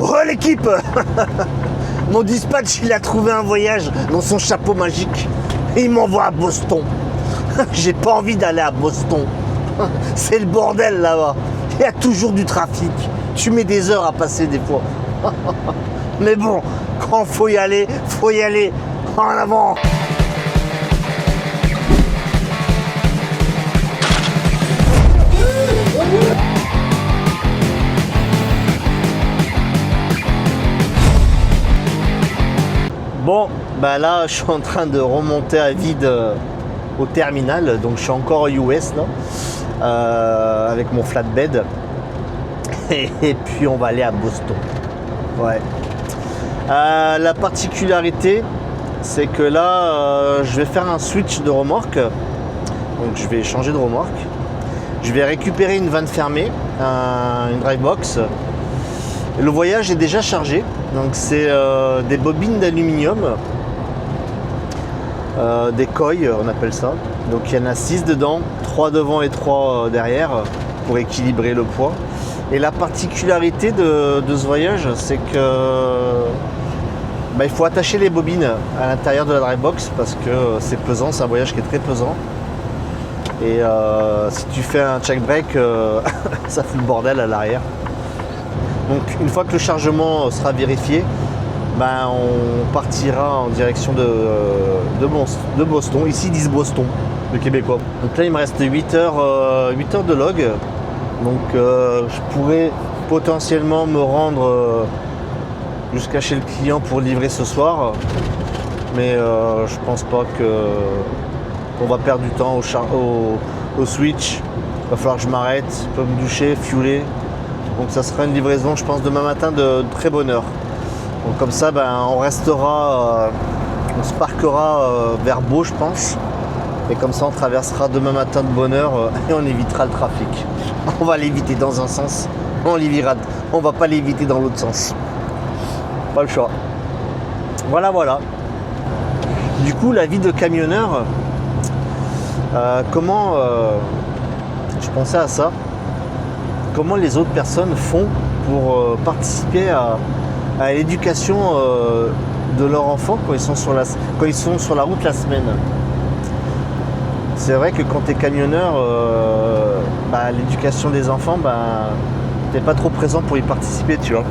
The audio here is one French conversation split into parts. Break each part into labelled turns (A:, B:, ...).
A: Oh l'équipe. Mon dispatch, il a trouvé un voyage dans son chapeau magique et il m'envoie à Boston. J'ai pas envie d'aller à Boston. C'est le bordel là-bas. Il y a toujours du trafic. Tu mets des heures à passer des fois. Mais bon, quand faut y aller, faut y aller. En avant. Bon, bah là, je suis en train de remonter à vide au terminal. Donc, je suis encore US là, avec mon flatbed. Et puis, on va aller à Boston. Ouais. La particularité, c'est que là, je vais faire un switch de remorque. Donc, je vais changer de remorque. Je vais récupérer une vanne fermée, une dry box. Le voyage est déjà chargé. Donc c'est des bobines d'aluminium, des coils on appelle ça. Donc il y en a 6 dedans, 3 devant et 3 derrière pour équilibrer le poids. Et la particularité de ce voyage, c'est que il faut attacher les bobines à l'intérieur de la dry box parce que c'est pesant, c'est un voyage qui est très pesant. Et si tu fais un check break, ça fout le bordel à l'arrière. Donc une fois que le chargement sera vérifié, on partira en direction de Boston. Ici ils disent Boston, le québécois. Donc là il me reste 8 heures de log. Donc je pourrais potentiellement me rendre jusqu'à chez le client pour livrer ce soir. Mais je pense pas qu'on va perdre du temps au switch. Il va falloir que je m'arrête, je peux me doucher, fueler. Donc ça sera une livraison, je pense, demain matin de très bonne heure. Donc comme ça, on restera, on se parquera vers Beau, je pense. Et comme ça, on traversera demain matin de bonne heure et on évitera le trafic. On va l'éviter dans un sens, on va pas l'éviter dans l'autre sens. Pas le choix. Voilà. Du coup, la vie de camionneur, je pensais à ça. Comment les autres personnes font pour participer à l'éducation de leurs enfants quand ils sont sur la route la semaine. C'est vrai que quand tu es camionneur, l'éducation des enfants, t'es pas trop présent pour y participer, tu vois.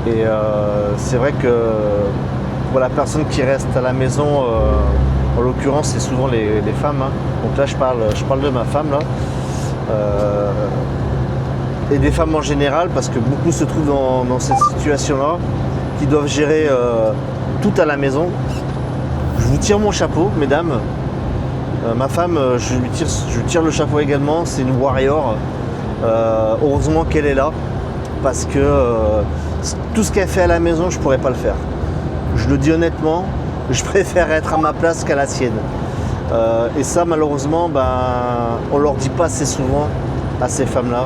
A: Et c'est vrai que pour la personne qui reste à la maison, en l'occurrence c'est souvent les femmes. Donc là je parle de ma femme là. Et des femmes en général, parce que beaucoup se trouvent dans cette situation-là, qui doivent gérer tout à la maison. Je vous tire mon chapeau, mesdames. Ma femme, je lui tire le chapeau également, c'est une warrior. Heureusement qu'elle est là, parce que tout ce qu'elle fait à la maison, je ne pourrais pas le faire. Je le dis honnêtement, je préfère être à ma place qu'à la sienne. Et ça, malheureusement, on ne leur dit pas assez souvent à ces femmes-là.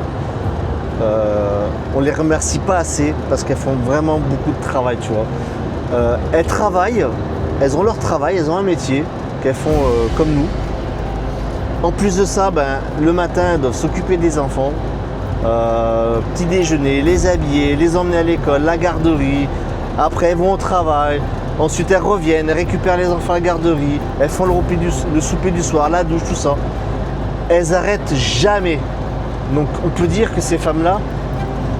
A: On les remercie pas assez parce qu'elles font vraiment beaucoup de travail, tu vois. Elles travaillent, elles ont leur travail, elles ont un métier qu'elles font comme nous. En plus de ça, le matin, elles doivent s'occuper des enfants, petit déjeuner, les habiller, les emmener à l'école, la garderie. Après, elles vont au travail. Ensuite, elles reviennent, elles récupèrent les enfants à la garderie. Elles font le souper du soir, la douche, tout ça. Elles arrêtent jamais. Donc on peut dire que ces femmes-là,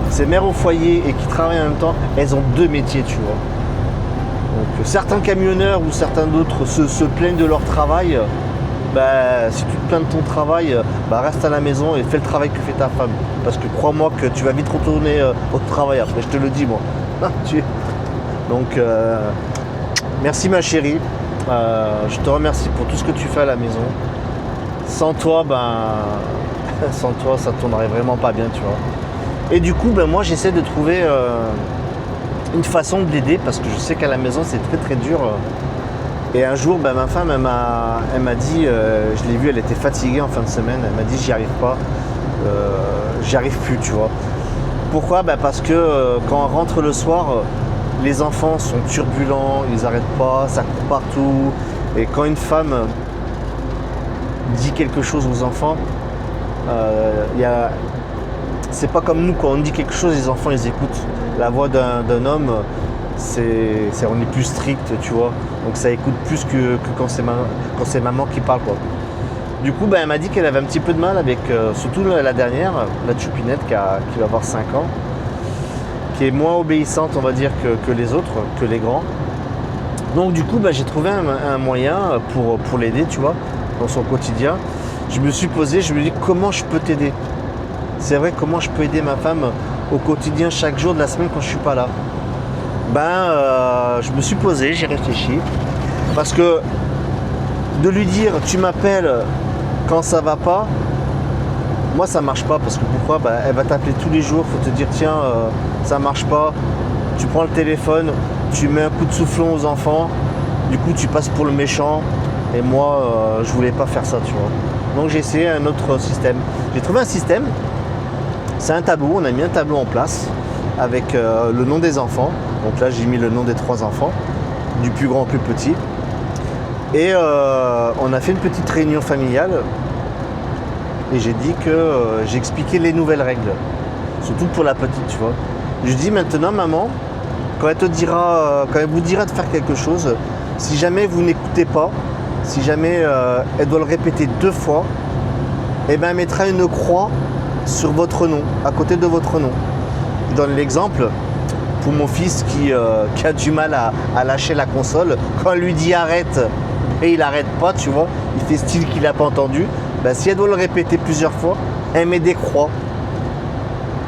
A: ces mères au foyer et qui travaillent en même temps, elles ont 2 métiers, tu vois. Donc certains camionneurs ou certains d'autres se plaignent de leur travail. Si tu te plains de ton travail, reste à la maison et fais le travail que fait ta femme. Parce que crois-moi que tu vas vite retourner au travail après, je te le dis moi. Donc merci ma chérie. Je te remercie pour tout ce que tu fais à la maison. Sans toi, ça tournerait vraiment pas bien, tu vois. Et du coup, moi j'essaie de trouver une façon de l'aider parce que je sais qu'à la maison c'est très très dur. Et un jour, ma femme elle m'a dit, je l'ai vue, elle était fatiguée en fin de semaine, elle m'a dit j'y arrive pas, j'y arrive plus, tu vois. Pourquoi ? Parce que quand on rentre le soir, les enfants sont turbulents, ils n'arrêtent pas, ça court partout. Et quand une femme dit quelque chose aux enfants, il y a c'est pas comme nous, quand on dit quelque chose, les enfants ils écoutent. La voix d'un homme, on est plus strict, tu vois. Donc ça écoute plus que quand c'est maman qui parle, quoi. Du coup, elle m'a dit qu'elle avait un petit peu de mal avec, surtout la dernière, la Choupinette qui va avoir 5 ans, qui est moins obéissante, on va dire, que les autres, que les grands. Donc du coup, j'ai trouvé un moyen pour l'aider, tu vois, dans son quotidien. Je me suis posé, je me dis comment je peux t'aider. C'est vrai, comment je peux aider ma femme au quotidien chaque jour de la semaine quand je suis pas là. Je me suis posé, j'ai réfléchi. Parce que de lui dire tu m'appelles quand ça va pas, moi ça marche pas. Parce que pourquoi ? Elle va t'appeler tous les jours, faut te dire tiens, ça marche pas. Tu prends le téléphone, tu mets un coup de soufflon aux enfants, du coup tu passes pour le méchant. Et moi, je voulais pas faire ça, tu vois. Donc j'ai essayé un autre système. J'ai trouvé un système. C'est un tableau, on a mis un tableau en place avec le nom des enfants. Donc là j'ai mis le nom des 3 enfants, du plus grand au plus petit. Et on a fait une petite réunion familiale. Et j'ai dit que j'ai expliqué les nouvelles règles. Surtout pour la petite, tu vois. Je dis maintenant maman, quand elle vous dira de faire quelque chose, si jamais vous n'écoutez pas, si jamais elle doit le répéter 2 fois, elle mettra une croix sur votre nom, à côté de votre nom. Je donne l'exemple pour mon fils qui a du mal à lâcher la console. Quand elle lui dit arrête et il arrête pas, tu vois, il fait style qu'il n'a pas entendu. Si elle doit le répéter plusieurs fois, elle met des croix.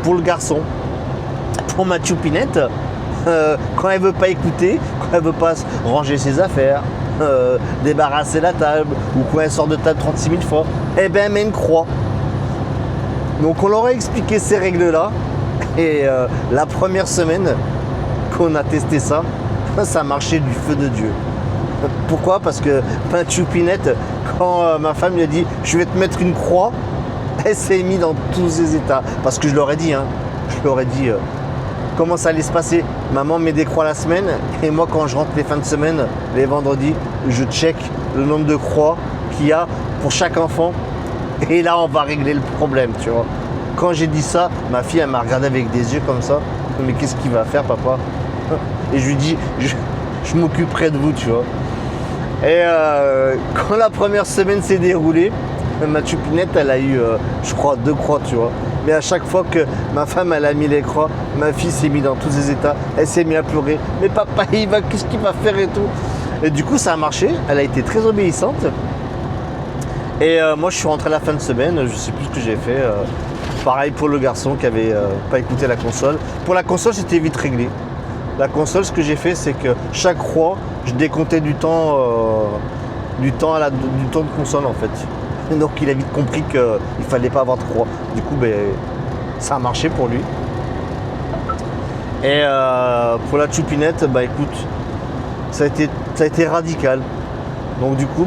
A: Pour le garçon, pour ma Choupinette, quand elle veut pas écouter, quand elle veut pas ranger ses affaires, débarrasser la table, ou quand elle sort de table 36 000 fois, elle met une croix. Donc on leur a expliqué ces règles-là, et la première semaine qu'on a testé ça, ça marchait du feu de Dieu. Pourquoi ? Parce que ma Choupinette, quand ma femme lui a dit je vais te mettre une croix, elle s'est mise dans tous ses états. Parce que je leur ai dit, comment ça allait se passer. Maman met des croix la semaine, et moi quand je rentre les fins de semaine, les vendredis, je check le nombre de croix qu'il y a pour chaque enfant. Et là on va régler le problème, tu vois. Quand j'ai dit ça, ma fille elle m'a regardé avec des yeux comme ça. Mais qu'est-ce qu'il va faire, papa ? Et je lui dis, je m'occuperai de vous, tu vois. Et quand la première semaine s'est déroulée, ma Choupinette elle a eu je crois 2 croix, tu vois. Mais à chaque fois que ma femme elle a mis les croix, ma fille s'est mise dans tous ses états, elle s'est mise à pleurer. Mais papa qu'est-ce qu'il va faire et tout. Et du coup ça a marché, elle a été très obéissante. Et moi je suis rentré à la fin de semaine, je sais plus ce que j'ai fait. Pareil pour le garçon qui avait pas écouté la console. Pour la console c'était vite réglé. La console, ce que j'ai fait, c'est que chaque croix, je décomptais du temps de console en fait. Et donc il a vite compris qu'il fallait pas avoir de croix. Du coup, ça a marché pour lui. Et pour la Choupinette, écoute, ça a été radical. Donc du coup,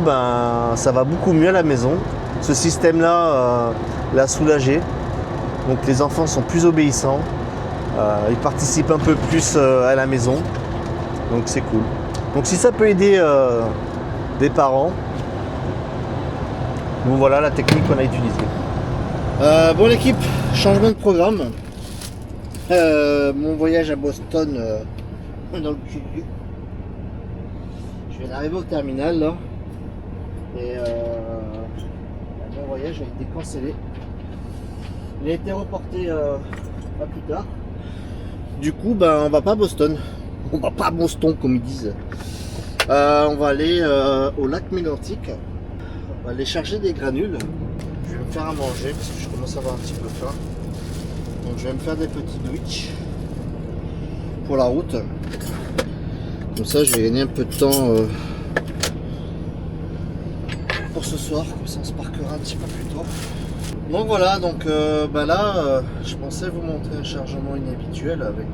A: ça va beaucoup mieux à la maison. Ce système-là l'a soulagé. Donc les enfants sont plus obéissants. Ils participent un peu plus à la maison. Donc c'est cool. Donc si ça peut aider des parents, donc voilà la technique qu'on a utilisée. Bon l'équipe, changement de programme. Mon voyage à Boston dans le cul. Je viens d'arriver au terminal là. Et mon voyage a été cancellé. Il a été reporté à plus tard. Du coup, on va pas à Boston. On va pas à Boston comme ils disent. On va aller au lac Mégantic. On va aller chercher des granules. Je vais me faire à manger parce que je commence à avoir un petit peu faim. Donc je vais me faire des petits sandwichs pour la route. Comme ça je vais gagner un peu de temps pour ce soir. Comme ça on se parquera un petit peu plus tôt. Donc voilà, donc là je pensais vous montrer un chargement inhabituel avec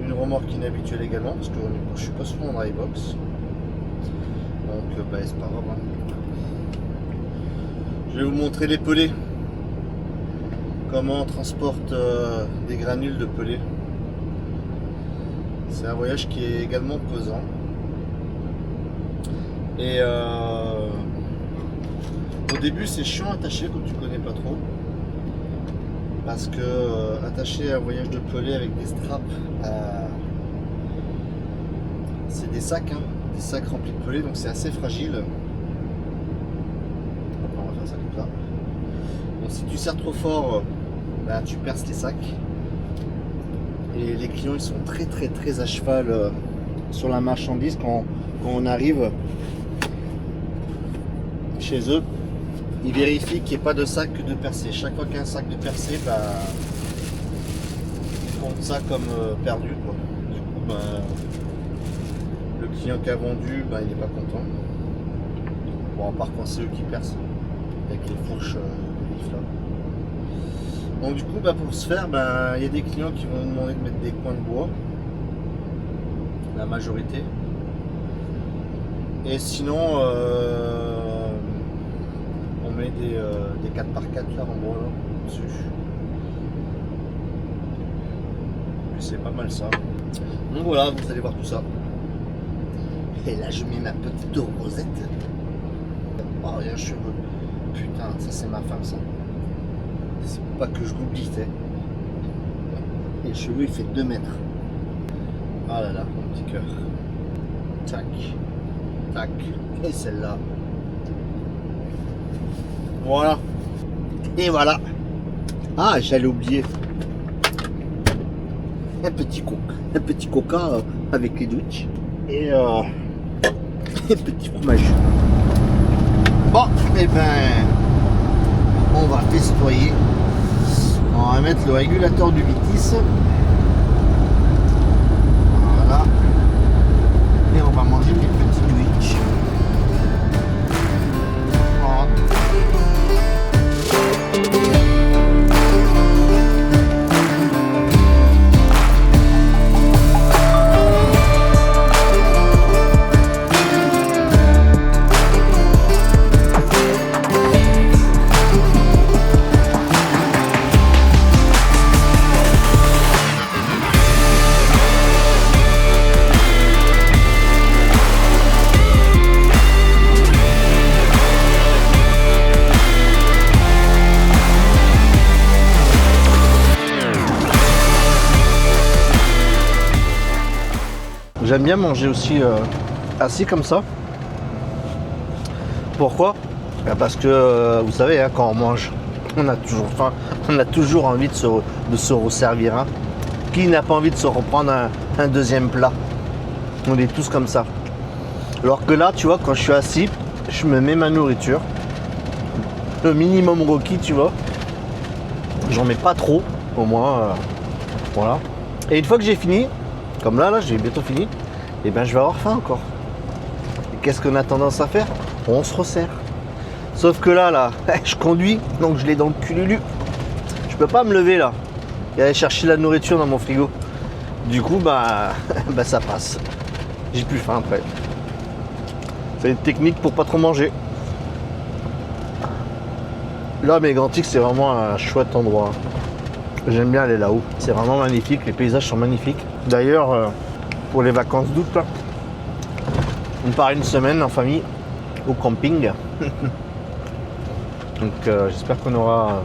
A: une remorque inhabituelle également parce que je suis pas souvent en dry box. Donc c'est pas grave. Je vais vous montrer les pelés. Comment on transporte des granules de pelés. C'est un voyage qui est également pesant. Et au début c'est chiant à attacher quand tu connais pas trop. parce que attacher un voyage de pelé avec des straps, c'est des sacs remplis de pelé, donc c'est assez fragile. On va faire ça comme ça. Donc si tu serres trop fort, bah, tu perces les sacs. Et les clients ils sont très à cheval sur la marchandise quand on arrive chez eux. Ils vérifient qu'il n'y ait pas de sac de percé. Chaque fois qu'il y a un sac de percé, bah, ils comptent ça comme perdu, quoi. Du coup, bah, le client qui a vendu, bah, il n'est pas content. Bon, à part quand c'est eux qui percent avec les fourches de vif là. Donc du coup, bah, pour ce faire, bah, y a des clients qui vont nous demander de mettre des coins de bois, la majorité. Et sinon, on met des 4x4 là en bois là, dessus. Puis c'est pas mal ça. Donc voilà, vous allez voir tout ça. Et là, je mets ma petite rosette. Oh, il y a un cheveu. Putain, ça c'est ma femme ça. C'est pas que je l'oublie, tu sais. Et le cheveu il fait 2 mètres. Ah là là, mon petit cœur. Tac. Tac. Et celle-là. Voilà. Et voilà. Ah, j'allais oublier. Un petit coca avec les douches. Et un petit fromage. Bon, et ben, on va festoyer. On va mettre le régulateur du Vitis. Voilà. Et on va manger des petits sandwichs. Voilà. J'aime bien manger aussi assis comme ça. Pourquoi? Parce que vous savez, hein, quand on mange, on a toujours faim, on a toujours envie de se resservir. Hein. Qui n'a pas envie de se reprendre un deuxième plat? On est tous comme ça. Alors que là, tu vois, quand je suis assis, je me mets ma nourriture. Le minimum requis, tu vois. J'en mets pas trop, au moins. Voilà. Et une fois que j'ai fini, comme là j'ai bientôt fini, et ben je vais avoir faim encore. Et qu'est-ce qu'on a tendance à faire? On se resserre. Sauf que là, je conduis, donc je l'ai dans le cululu. Je peux pas me lever là et aller chercher la nourriture dans mon frigo. Du coup, bah ça passe. J'ai plus faim après. C'est une technique pour pas trop manger. Là, Mégantic, c'est vraiment un chouette endroit. J'aime bien aller là-haut. C'est vraiment magnifique, les paysages sont magnifiques. D'ailleurs, pour les vacances d'août, on part une semaine en famille au camping. Donc j'espère qu'on aura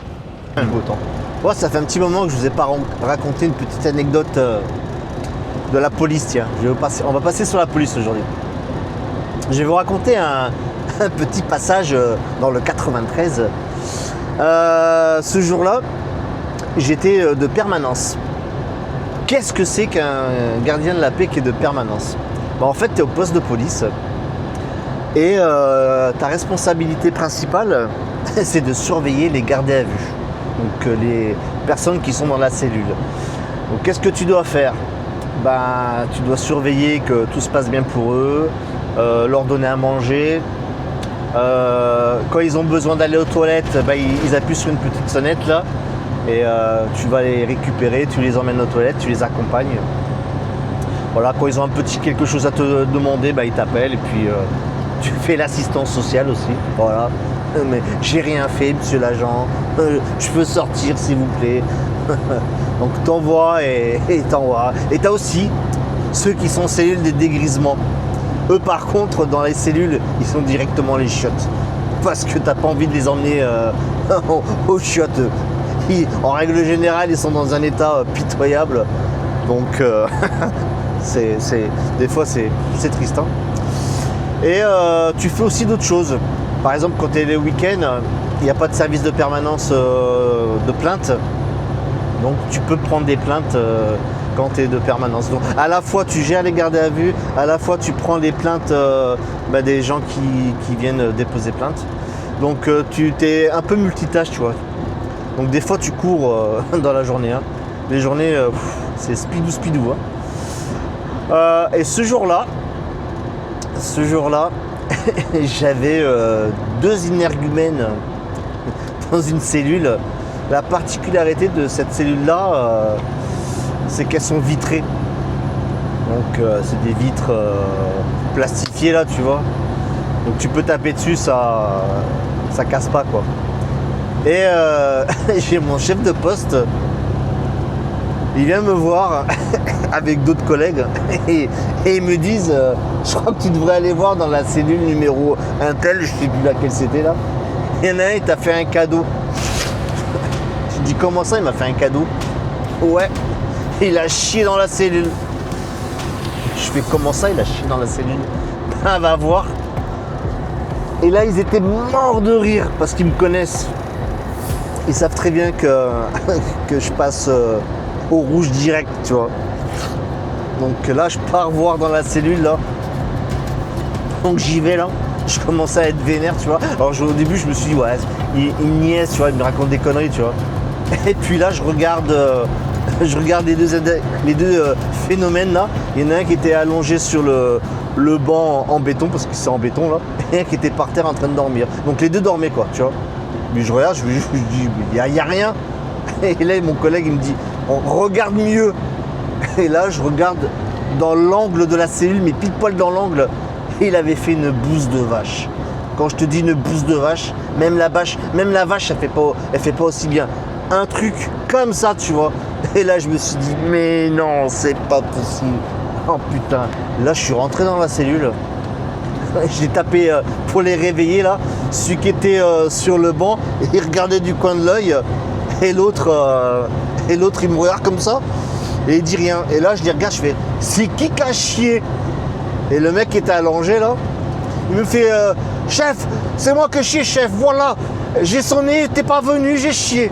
A: un beau temps. Oh, ça fait un petit moment que je vous ai pas raconté une petite anecdote de la police. Tiens, on va passer sur la police aujourd'hui. Je vais vous raconter un petit passage dans le 93. Ce jour-là, j'étais de permanence. Qu'est-ce que c'est qu'un gardien de la paix qui est de permanence? En fait, tu es au poste de police et ta responsabilité principale, c'est de surveiller les gardés à vue. Donc les personnes qui sont dans la cellule. Donc qu'est-ce que tu dois faire? Tu dois surveiller que tout se passe bien pour eux, leur donner à manger. Quand ils ont besoin d'aller aux toilettes, ils appuient sur une petite sonnette là. Et tu vas les récupérer, tu les emmènes aux toilettes, tu les accompagnes. Voilà, quand ils ont quelque chose à te demander, ils t'appellent et puis tu fais l'assistance sociale aussi. Voilà. Mais j'ai rien fait, monsieur l'agent. Je peux sortir s'il vous plaît. Donc t'envoies et t'envoies. Et t'as aussi ceux qui sont en cellule des dégrisements. Eux par contre, dans les cellules, ils sont directement les chiottes. Parce que t'as pas envie de les emmener aux chiottes. En règle générale, ils sont dans un état pitoyable. Donc, des fois, c'est triste. Hein. Et tu fais aussi d'autres choses. Par exemple, quand tu es le week-end, il n'y a pas de service de permanence de plainte. Donc, tu peux prendre des plaintes quand tu es de permanence. Donc, à la fois, tu gères les gardes à vue, à la fois, tu prends les plaintes des gens qui viennent déposer plainte. Donc, tu es un peu multitâche, tu vois. Donc, des fois, tu cours dans la journée. Hein. Les journées, c'est speedou. Hein. Et ce jour-là, j'avais 2 énergumènes dans une cellule. La particularité de cette cellule-là, c'est qu'elles sont vitrées. Donc c'est des vitres plastifiées là, tu vois. Donc tu peux taper dessus, ça casse pas quoi. Et j'ai mon chef de poste, il vient me voir avec d'autres collègues et ils me disent je crois que tu devrais aller voir dans la cellule numéro 1 tel, je sais plus laquelle c'était là. Il y en a un, il t'a fait un cadeau. Je dis comment ça il m'a fait un cadeau? Ouais, il a chié dans la cellule. Je fais comment ça il a chié dans la cellule? Ben va voir. Et là ils étaient morts de rire parce qu'ils me connaissent. Ils savent très bien que je passe au rouge direct, tu vois. Donc là, je pars voir dans la cellule, là. Donc j'y vais, là. Je commence à être vénère, tu vois. Alors au début, je me suis dit, ouais, il niaise, tu vois, il me raconte des conneries, tu vois. Et puis là, je regarde les deux phénomènes, là. Il y en a un qui était allongé sur le banc en béton, parce que c'est en béton, là. Et un qui était par terre en train de dormir. Donc les deux dormaient, quoi, tu vois. Mais je regarde, je dis, il n'y a rien. Et là, mon collègue, il me dit, regarde mieux. Et là, je regarde dans l'angle de la cellule, mais pile poil dans l'angle. Et il avait fait une bouse de vache. Quand je te dis une bouse de vache, même la vache, elle fait pas aussi bien. Un truc comme ça, tu vois. Et là, je me suis dit, mais non, c'est pas possible. Oh putain. Là, je suis rentré dans la cellule. J'ai tapé pour les réveiller là, celui qui était sur le banc, il regardait du coin de l'œil et l'autre il me regarde comme ça et il dit rien. Et là je les regarde, je fais c'est qui a chié? Et le mec qui était allongé là, il me fait chef, c'est moi qui ai chié chef, voilà, j'ai sonné, t'es pas venu, j'ai chié.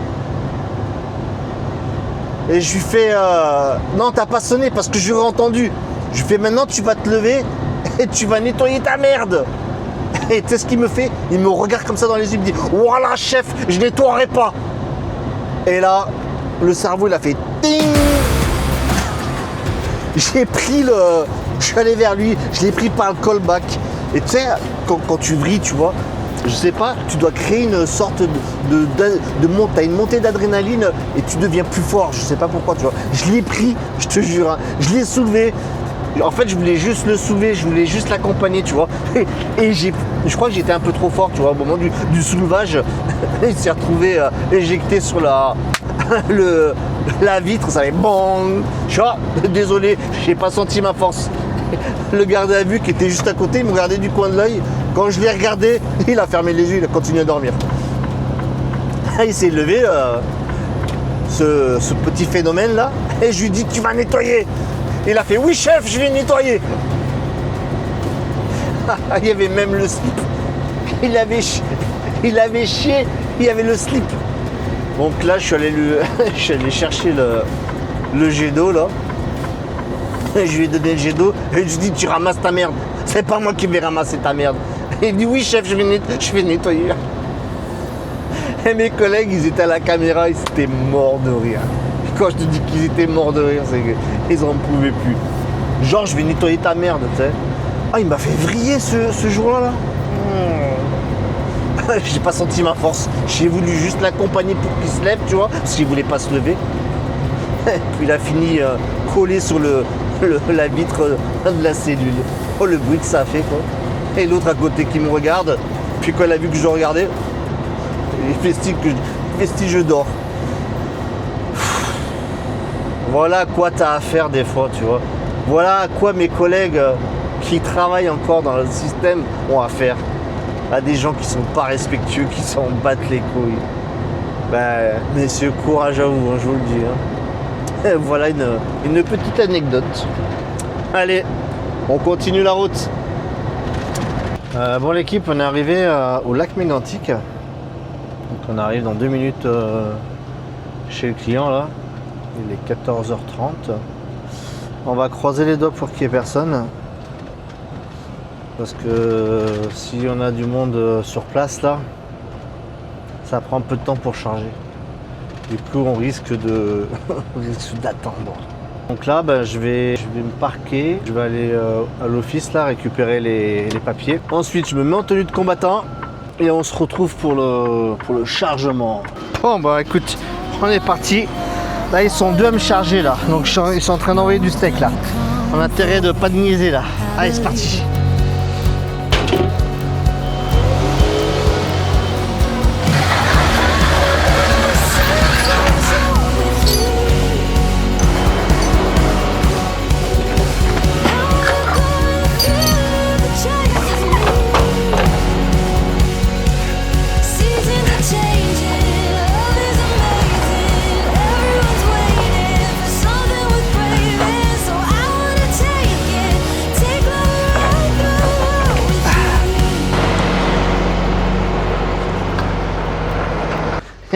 A: Et je lui fais non t'as pas sonné parce que j'aurais entendu. Je lui fais maintenant tu vas te lever et tu vas nettoyer ta merde. Et tu sais ce qu'il me fait? Il me regarde comme ça dans les yeux, il me dit voilà chef, je nettoierai pas. Et là, le cerveau il a fait ting. Je suis allé vers lui, je l'ai pris par le callback. Et tu sais, quand tu vrilles, tu vois, je sais pas, tu dois créer une sorte de montée, t'as une montée d'adrénaline et tu deviens plus fort, je sais pas pourquoi, tu vois. Je l'ai pris, je te jure, hein, je l'ai soulevé. En fait, je voulais juste le soulever, je voulais juste l'accompagner, tu vois. Et je crois que j'étais un peu trop fort, tu vois, au moment du soulevage. Il s'est retrouvé éjecté sur la vitre, ça fait bang. Je vois, désolé, j'ai pas senti ma force. Le garde à vue qui était juste à côté, il me regardait du coin de l'œil. Quand je l'ai regardé, il a fermé les yeux, il a continué à dormir. Il s'est levé, ce petit phénomène là, et je lui dis tu vas nettoyer. Il a fait oui chef, je vais nettoyer. Il y avait même le slip. Il avait chié, il y avait le slip. Donc là je suis allé chercher le jet d'eau là. Et je lui ai donné le jet d'eau et je lui ai dit tu ramasses ta merde. C'est pas moi qui vais ramasser ta merde. Et il dit oui chef, je vais nettoyer. Et mes collègues ils étaient à la caméra, ils étaient morts de rire. Quand je te dis qu'ils étaient morts de rire, c'est qu'ils en pouvaient plus. Genre, je vais nettoyer ta merde, tu sais. Ah, il m'a fait vriller ce jour-là, là. J'ai pas senti ma force. J'ai voulu juste l'accompagner pour qu'il se lève, tu vois, parce qu'il voulait pas se lever. Puis il a fini collé sur la vitre de la cellule. Oh, le bruit que ça a fait, quoi. Et l'autre à côté qui me regarde. Puis quand il a vu que je regardais, il fait je dors. Voilà à quoi tu as affaire des fois, tu vois. Voilà à quoi mes collègues qui travaillent encore dans le système ont affaire. À des gens qui sont pas respectueux, qui s'en battent les couilles. Ben, messieurs, courage à vous, hein, je vous le dis. Hein. Et voilà une petite anecdote. Allez, on continue la route. Bon l'équipe, on est arrivé au lac Mégantic. Donc on arrive dans 2 minutes chez le client là. Il est 14h30. On va croiser les doigts pour qu'il n'y ait personne. Parce que si on a du monde sur place là, ça prend un peu de temps pour charger. Du coup on risque d'attendre. Donc là je vais me parquer, je vais aller à l'office là récupérer les papiers. Ensuite je me mets en tenue de combattant et on se retrouve pour le chargement. Bon bah écoute, on est parti. Là ils sont deux à me charger là, donc ils sont en train d'envoyer du steak là. On a intérêt de pas de niaiser là. Allez c'est parti.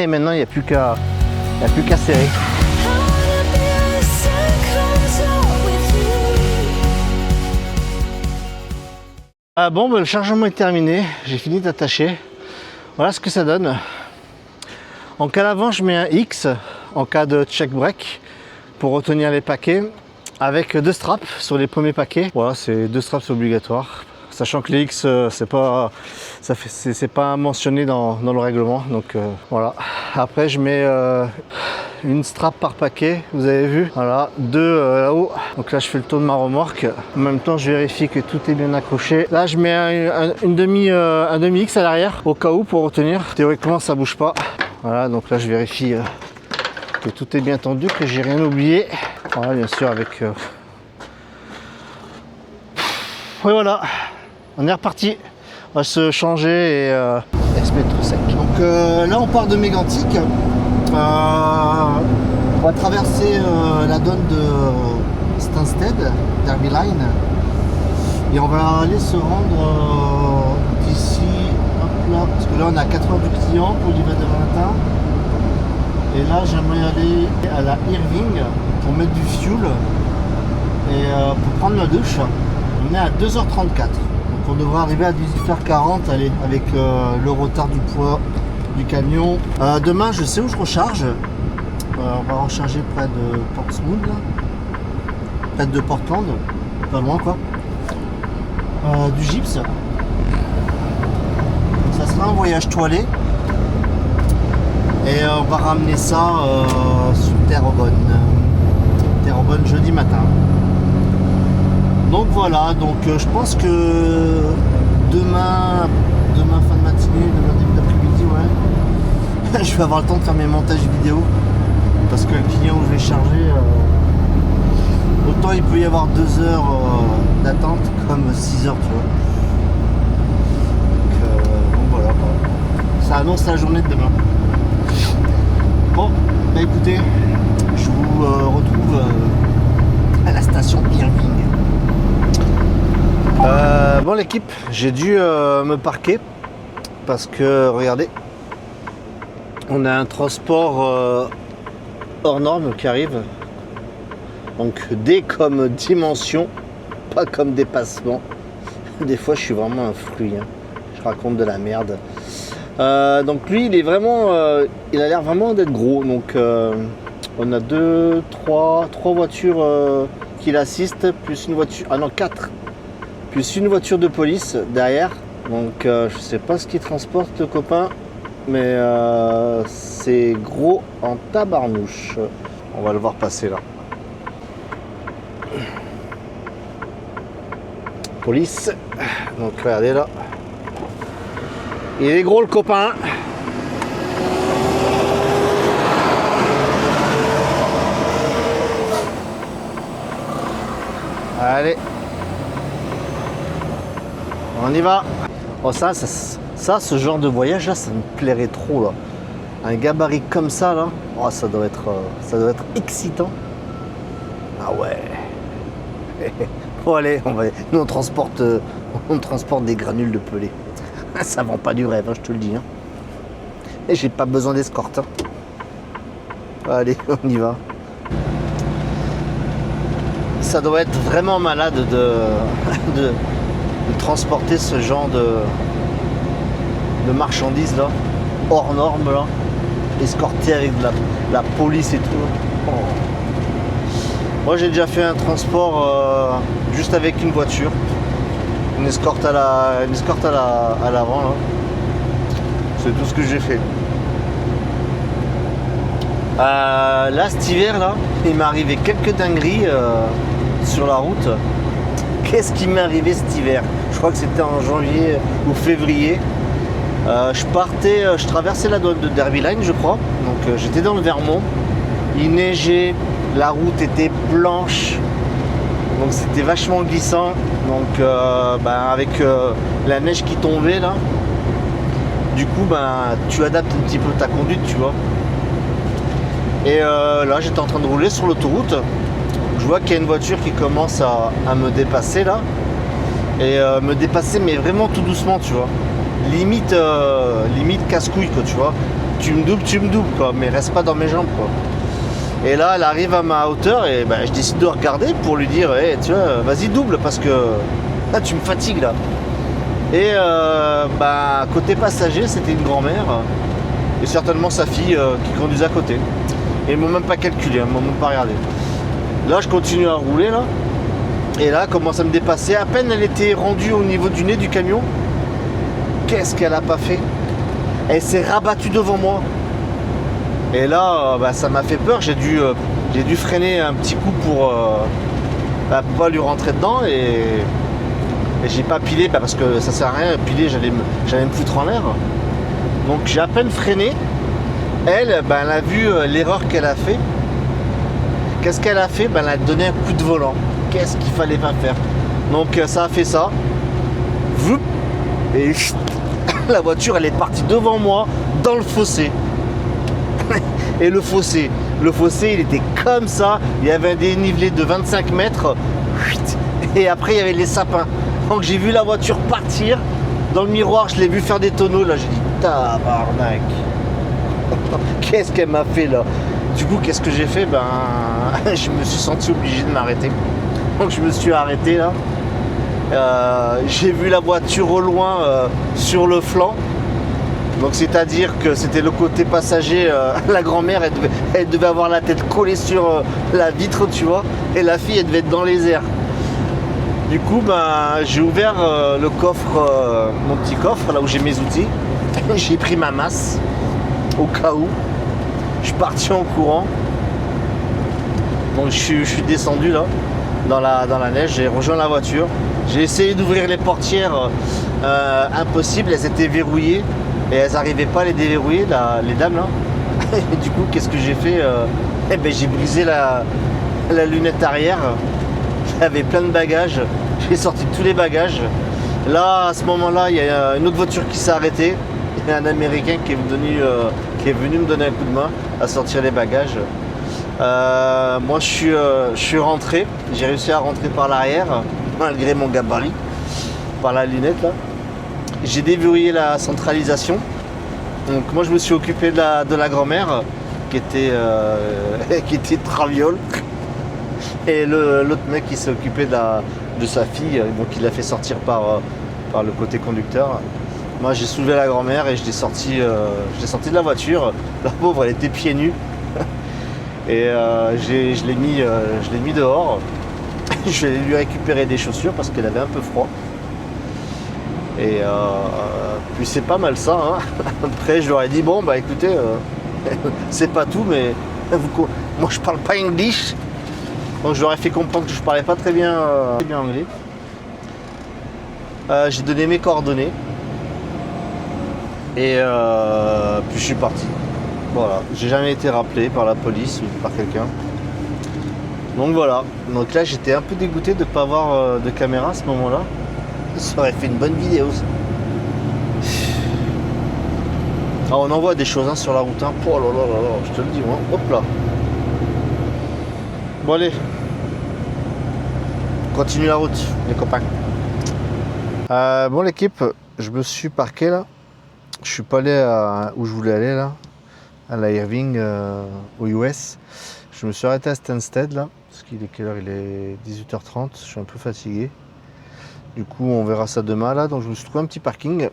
A: Et maintenant il n'y a plus qu'à serrer. Bon le chargement est terminé, j'ai fini d'attacher. Voilà ce que ça donne. En cas d'avant je mets un X en cas de check break pour retenir les paquets avec 2 straps sur les premiers paquets. Voilà, c'est 2 straps obligatoires. Sachant que les X, c'est pas mentionné dans le règlement, donc voilà. Après, je mets une strap par paquet, vous avez vu, voilà, 2 là-haut. Donc là, je fais le tour de ma remorque. En même temps, je vérifie que tout est bien accroché. Là, je mets un demi X à l'arrière, au cas où, pour retenir. Théoriquement, ça bouge pas. Voilà, donc là, je vérifie que tout est bien tendu, que j'ai rien oublié. Voilà, bien sûr, avec. Et voilà. On est reparti, on va se changer et se mettre sec. Donc là on part de Mégantic, on va traverser la donne de Stansted, Derby Line, et on va aller se rendre d'ici, hop là, parce que là on est à 4h du client pour l'hiver de matin, et là j'aimerais aller à la Irving pour mettre du fuel et pour prendre la douche. On est à 2h34. On devrait arriver à 18h40 avec le retard du poids du camion. Demain, je sais où je recharge. On va recharger près de Portsmouth, là. Près de Portland, pas loin quoi. Du gypse. Ça sera un voyage toilé. Et on va ramener ça sur Terrebonne. Terrebonne jeudi matin. Donc voilà, donc je pense que demain fin de matinée, demain début d'après-midi, ouais, je vais avoir le temps de faire mes montages vidéo parce que le client où je vais charger, autant il peut y avoir 2 heures d'attente comme 6 heures, tu vois. Donc voilà, ça annonce la journée de demain. Bon, bah écoutez, je vous retrouve à la station Irving. Bon l'équipe, j'ai dû me parquer parce que regardez, on a un transport hors norme qui arrive. Donc D comme dimension, pas comme dépassement. Des fois je suis vraiment un fruit, hein. Je raconte de la merde. Donc lui il est vraiment, il a l'air vraiment d'être gros. Donc on a 3 voitures qui l'assistent, plus une voiture, ah non 4. Plus une voiture de police derrière. Donc je sais pas ce qu'il transporte le copain, mais c'est gros en tabarnouche. On va le voir passer là. Police. Donc regardez là. Il est gros le copain. Allez. On y va. Oh ça, ce genre de voyage là, ça me plairait trop là. un gabarit comme ça là, oh, ça doit être excitant. Ah ouais. Bon allez, nous on transporte des granules de pelé. Ça vend pas du rêve, hein, je te le dis. Hein. Et j'ai pas besoin d'escorte. Hein. Allez, on y va. Ça doit être vraiment malade de transporter ce genre de marchandises là, hors normes là, escorté avec de la police et tout. Oh. Moi j'ai déjà fait un transport juste avec une voiture, une escorte à l'avant là. C'est tout ce que j'ai fait. Là cet hiver là, il m'est arrivé quelques dingueries sur la route. Qu'est-ce qui m'est arrivé cet hiver? Je crois que c'était en janvier ou février. Je traversais la douane de Derby Line, je crois. Donc j'étais dans le Vermont. Il neigeait, la route était blanche. Donc c'était vachement glissant. Donc avec la neige qui tombait là, du coup tu adaptes un petit peu ta conduite, tu vois. Et là j'étais en train de rouler sur l'autoroute. Je vois qu'il y a une voiture qui commence à me dépasser là. Et me dépasser mais vraiment tout doucement, tu vois. Limite casse-couille quoi, tu vois. Tu me doubles quoi, mais reste pas dans mes jambes quoi. Et là elle arrive à ma hauteur et je décide de regarder pour lui dire hey, tu vois, vas-y double parce que là tu me fatigues là. Et côté passager c'était une grand-mère et certainement sa fille qui conduisait à côté. Et ils m'ont même pas calculé, ils m'ont même pas regardé. Là je continue à rouler là. Et là elle commence à me dépasser. À peine elle était rendue au niveau du nez du camion. Qu'est-ce qu'elle a pas fait? Elle s'est rabattue devant moi. Et là, ça m'a fait peur. J'ai dû freiner un petit coup pour pas lui rentrer dedans. Et j'ai pas pilé parce que ça sert à rien. Piler, j'allais me foutre en l'air. Donc j'ai à peine freiné. Elle a vu l'erreur qu'elle a fait. Qu'est-ce qu'elle a fait? Elle a donné un coup de volant. Qu'est-ce qu'il fallait pas faire? Donc ça a fait ça. Voup, et la voiture elle est partie devant moi dans le fossé. Et le fossé il était comme ça. Il y avait un dénivelé de 25 mètres. Et après il y avait les sapins. Donc j'ai vu la voiture partir. Dans le miroir je l'ai vu faire des tonneaux. Là j'ai dit tabarnak. Qu'est-ce qu'elle m'a fait là? Du coup qu'est-ce que j'ai fait? Je me suis senti obligé de m'arrêter. Donc je me suis arrêté là. J'ai vu la voiture au loin sur le flanc. Donc c'est-à-dire que c'était le côté passager. La grand-mère elle devait avoir la tête collée sur la vitre, tu vois. Et la fille elle devait être dans les airs. Du coup j'ai ouvert le coffre, mon petit coffre là où j'ai mes outils. J'ai pris ma masse au cas où. Je suis parti en courant. Donc je suis descendu là dans la neige, j'ai rejoint la voiture. J'ai essayé d'ouvrir les portières, impossible, elles étaient verrouillées et elles n'arrivaient pas à les déverrouiller, les dames là. Et du coup, qu'est-ce que j'ai fait? J'ai brisé la lunette arrière. J'avais plein de bagages, j'ai sorti tous les bagages. Là, à ce moment-là, il y a une autre voiture qui s'est arrêtée. Il y a un Américain qui est venu me donner un coup de main à sortir les bagages. Moi je suis rentré, j'ai réussi à rentrer par l'arrière malgré mon gabarit, par la lunette là. J'ai déverrouillé la centralisation. Donc moi je me suis occupé de la grand-mère qui était traviole. Et l'autre mec qui s'est occupé de sa fille, donc il l'a fait sortir par le côté conducteur. Moi j'ai soulevé la grand-mère et je l'ai sorti de la voiture. La pauvre elle était pieds nus. Et je l'ai mis dehors. Je vais lui récupérer des chaussures parce qu'elle avait un peu froid. Et puis c'est pas mal ça. Hein. Après je leur ai dit bon écoutez, c'est pas tout mais moi je parle pas English. Donc je leur ai fait comprendre que je parlais pas très bien anglais. J'ai donné mes coordonnées. Et puis je suis parti. Voilà, j'ai jamais été rappelé par la police ou par quelqu'un. Donc voilà, donc là j'étais un peu dégoûté de ne pas avoir de caméra à ce moment-là. Ça aurait fait une bonne vidéo ça. Ah, on en voit des choses hein, sur la route. Hein. Oh là là là là, je te le dis moi. Hop là. Bon allez. Continue la route, les copains. Bon l'équipe, je me suis parqué là. Je suis pas allé où je voulais aller là, à la Irving aux US. Je me suis arrêté à Stansted là, parce qu'il est quelle heure? Il est 18h30, je suis un peu fatigué. Du coup on verra ça demain là, donc je me suis trouvé un petit parking.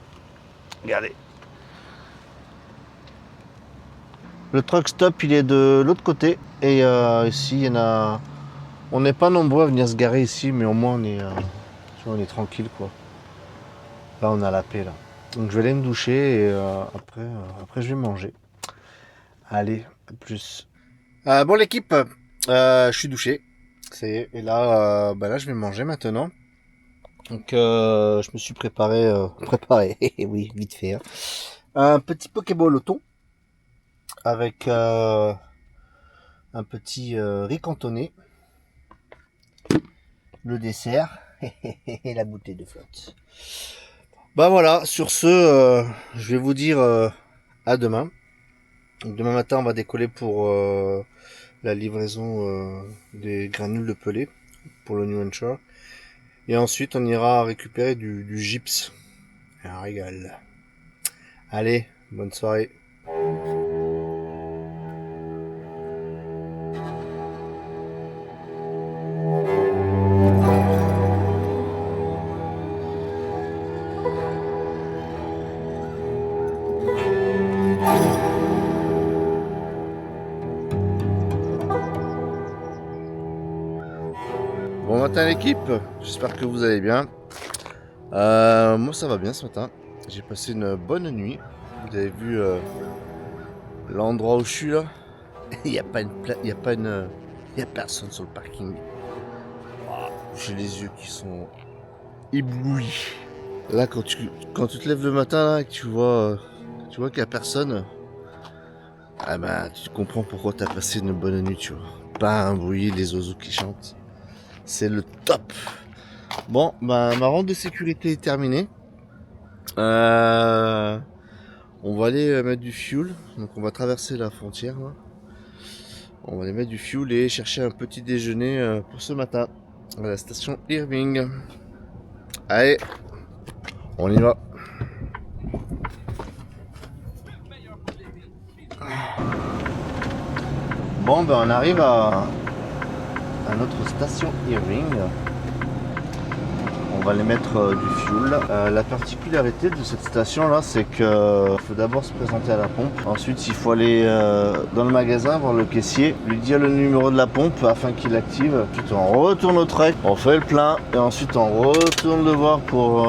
A: Regardez. Le truck stop il est de l'autre côté et ici il y en a. On n'est pas nombreux à venir se garer ici, mais au moins on est, on est tranquille quoi. Là on a la paix là. Donc je vais aller me doucher et après je vais manger. Allez, à plus. Bon l'équipe, je suis douché. Ça y est, et là, là je vais manger maintenant. Donc je me suis préparé, oui, vite fait. Hein. Un petit Pokéball au thon avec un petit riz cantonné, le dessert et la bouteille de flotte. Bah voilà, sur ce, je vais vous dire à demain. Donc, demain matin, on va décoller pour la livraison des granules de pelé pour le New Hampshire. Et ensuite, on ira récupérer du gypse. Un régal. Allez, bonne soirée. Bon matin l'équipe, j'espère que vous allez bien. Moi ça va bien ce matin. J'ai passé une bonne nuit. Vous avez vu l'endroit où je suis là. Il n'y a pas personne sur le parking. J'ai les yeux qui sont éblouis. Là quand tu te lèves le matin là et que tu vois qu'il n'y a personne, ah bah tu comprends pourquoi tu as passé une bonne nuit, tu vois. Pas un bruit, les oiseaux qui chantent. C'est le top. Bon, ma ronde de sécurité est terminée. On va aller mettre du fuel. Donc on va traverser la frontière. Là. On va aller mettre du fuel et chercher un petit déjeuner pour ce matin à la station Irving. Allez, on y va. Bon, on arrive à notre station Irving. On va aller mettre du fuel. La particularité de cette station là, c'est que faut d'abord se présenter à la pompe. Ensuite, il faut aller dans le magasin voir le caissier, lui dire le numéro de la pompe afin qu'il l'active. Ensuite, on retourne au truck, on fait le plein et ensuite on retourne le voir pour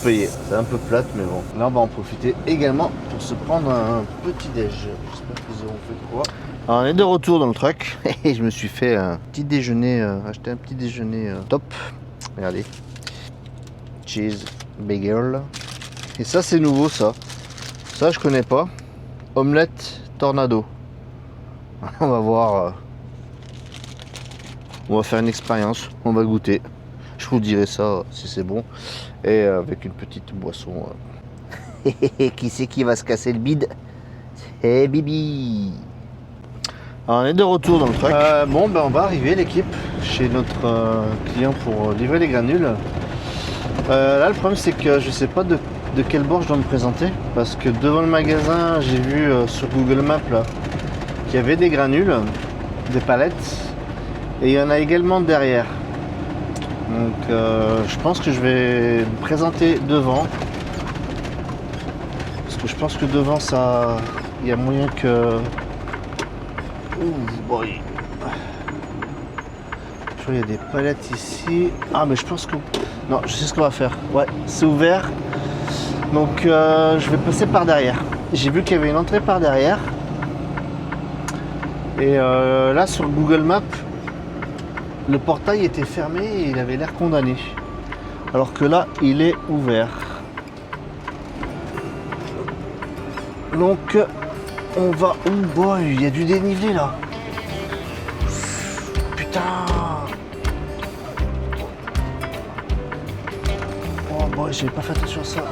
A: payer. C'est un peu plate, mais bon. Là, on va en profiter également pour se prendre un petit déj. J'espère qu'ils auront fait quoi. Alors, on est de retour dans le truck et je me suis fait un petit déjeuner, acheté un petit déjeuner top. Regardez. Cheese bagel. Et ça c'est nouveau ça. Ça je connais pas. Omelette tornado. On va voir. On va faire une expérience. On va goûter. Je vous dirai ça si c'est bon. Et avec une petite boisson. Qui c'est qui va se casser le bide? C'est Bibi. Alors, on est de retour dans le truck. On va arriver l'équipe chez notre client pour livrer les granules. Là le problème c'est que je sais pas de quel bord je dois me présenter parce que devant le magasin j'ai vu sur Google Maps là qu'il y avait des granules, des palettes et il y en a également derrière. Donc je pense que je vais me présenter devant parce que je pense que devant ça il y a moyen que boy. Je vois il y a des palettes ici. Ah mais je pense que non, je sais ce qu'on va faire. Ouais, c'est ouvert. Donc je vais passer par derrière. J'ai vu qu'il y avait une entrée par derrière. Et là sur Google Maps, le portail était fermé et il avait l'air condamné. Alors que là, il est ouvert. Donc on va. Oh boy, il y a du dénivelé là. Putain. Oh boy, j'avais pas fait attention à ça.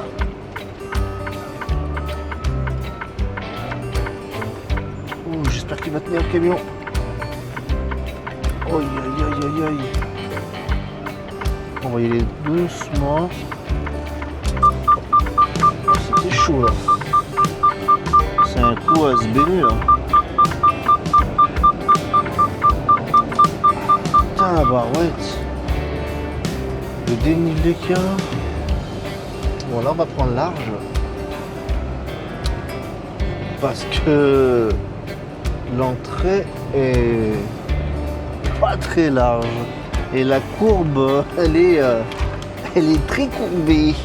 A: j'espère qu'il va tenir le camion. Aïe aïe aïe aïe aïe. On va y aller doucement. C'était chaud là. C'est un coup à se baigner là. Putain la barouette. Le dénivelé qu'il y a. Bon là on va prendre large. Parce que l'entrée est pas très large. Et la courbe, elle est très courbée.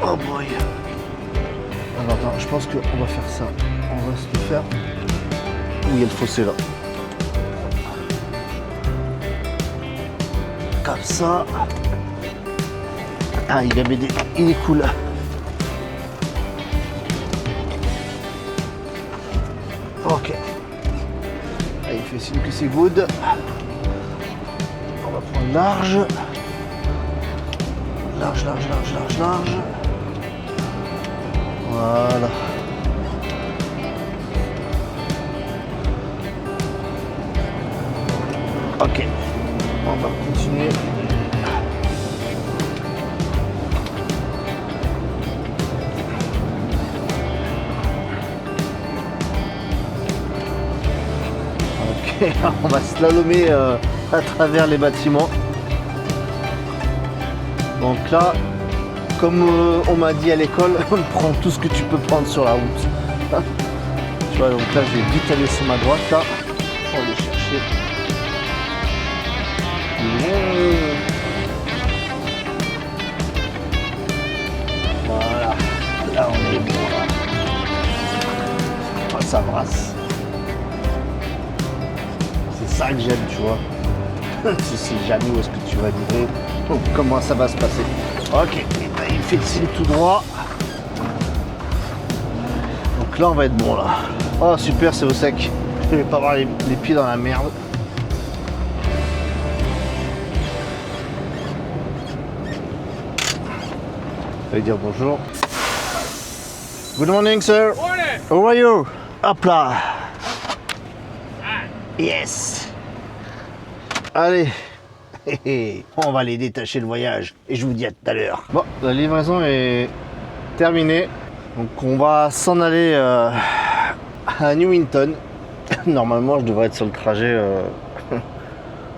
A: Oh boy. Alors attends, je pense qu'on va faire ça. On va se le faire. Où il y a le fossé là. Comme ça. Ah, il a BD. Il est cool. Ok. Ah, il fait signe que c'est good. On va prendre large. Large, large, large, large, large. Voilà. Ok. On va continuer. On va slalomer à travers les bâtiments. Donc là, comme on m'a dit à l'école, on prend tout ce que tu peux prendre sur la route. Tu vois, donc là, je vais vite aller sur ma droite. Là, on va aller chercher. Voilà. Là, on est bon là. Oh, ça brasse. C'est ça que j'aime, tu vois. Tu sais jamais où est-ce que tu vas livrer, comment ça va se passer. Ok, il fait le signe tout droit. Donc là, on va être bon là. Oh super, c'est au sec. Je vais pas avoir les pieds dans la merde. Je vais dire bonjour. Good morning, sir.
B: Morning.
A: How are you? Hop là. Yes. Allez. On va aller détacher le voyage. Et je vous dis à tout à l'heure. Bon, la livraison est terminée. Donc on va s'en aller à Newington. Normalement, je devrais être sur le trajet